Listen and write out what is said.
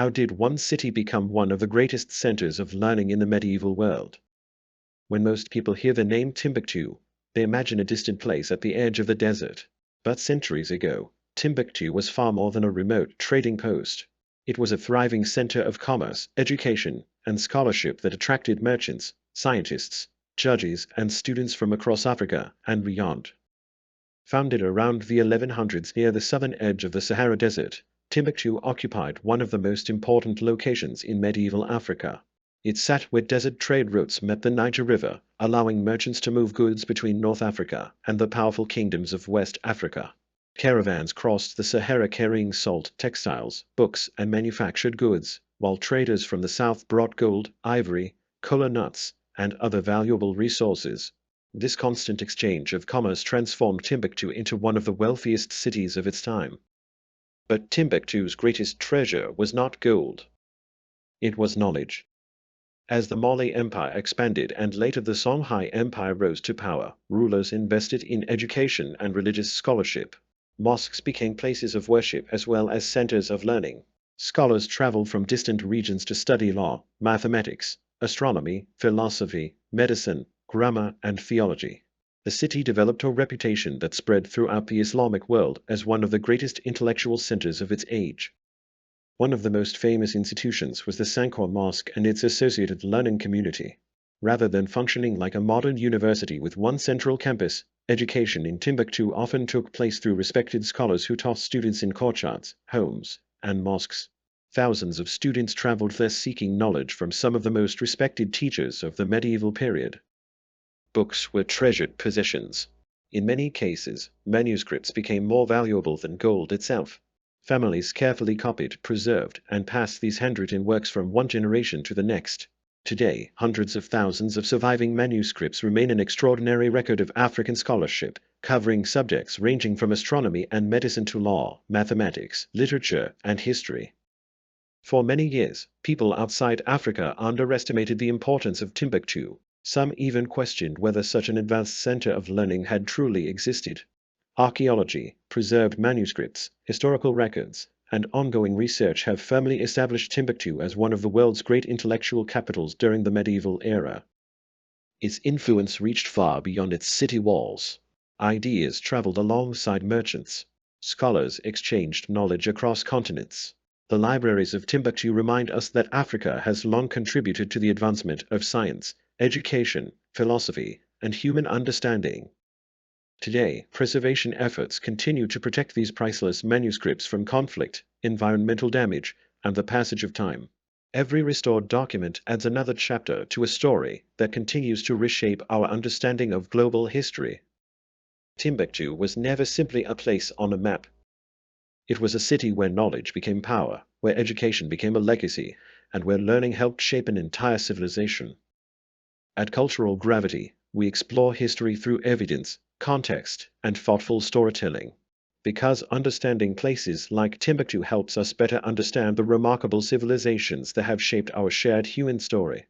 How did one city become one of the greatest centers of learning in the medieval world? When most people hear the name Timbuktu, they imagine a distant place at the edge of the desert. But centuries ago, Timbuktu was far more than a remote trading post. It was a thriving center of commerce, education, and scholarship that attracted merchants, scientists, judges, and students from across Africa and beyond. Founded around the 1100s near the southern edge of the Sahara Desert, Timbuktu occupied one of the most important locations in medieval Africa. It sat where desert trade routes met the Niger River, allowing merchants to move goods between North Africa and the powerful kingdoms of West Africa. Caravans crossed the Sahara carrying salt, textiles, books, and manufactured goods, while traders from the south brought gold, ivory, kola nuts, and other valuable resources. This constant exchange of commerce transformed Timbuktu into one of the wealthiest cities of its time. But Timbuktu's greatest treasure was not gold. It was knowledge. As the Mali Empire expanded and later the Songhai Empire rose to power, rulers invested in education and religious scholarship. Mosques became places of worship as well as centers of learning. Scholars traveled from distant regions to study law, mathematics, astronomy, philosophy, medicine, grammar, and theology. The city developed a reputation that spread throughout the Islamic world as one of the greatest intellectual centers of its age. One of the most famous institutions was the Sankore Mosque and its associated learning community. Rather than functioning like a modern university with one central campus, education in Timbuktu often took place through respected scholars who taught students in courtyards, homes, and mosques. Thousands of students traveled there seeking knowledge from some of the most respected teachers of the medieval period. Books were treasured possessions. In many cases, manuscripts became more valuable than gold itself. Families carefully copied, preserved, and passed these handwritten works from one generation to the next. Today, hundreds of thousands of surviving manuscripts remain an extraordinary record of African scholarship, covering subjects ranging from astronomy and medicine to law, mathematics, literature, and history. For many years, people outside Africa underestimated the importance of Timbuktu. Some even questioned whether such an advanced center of learning had truly existed. Archaeology, preserved manuscripts, historical records, and ongoing research have firmly established Timbuktu as one of the world's great intellectual capitals during the medieval era. Its influence reached far beyond its city walls. Ideas traveled alongside merchants. Scholars exchanged knowledge across continents. The libraries of Timbuktu remind us that Africa has long contributed to the advancement of science, education, philosophy, and human understanding. Today, preservation efforts continue to protect these priceless manuscripts from conflict, environmental damage, and the passage of time. Every restored document adds another chapter to a story that continues to reshape our understanding of global history. Timbuktu was never simply a place on a map. It was a city where knowledge became power, where education became a legacy, and where learning helped shape an entire civilization. At Cultural Gravity, we explore history through evidence, context, and thoughtful storytelling. Because understanding places like Timbuktu helps us better understand the remarkable civilizations that have shaped our shared human story.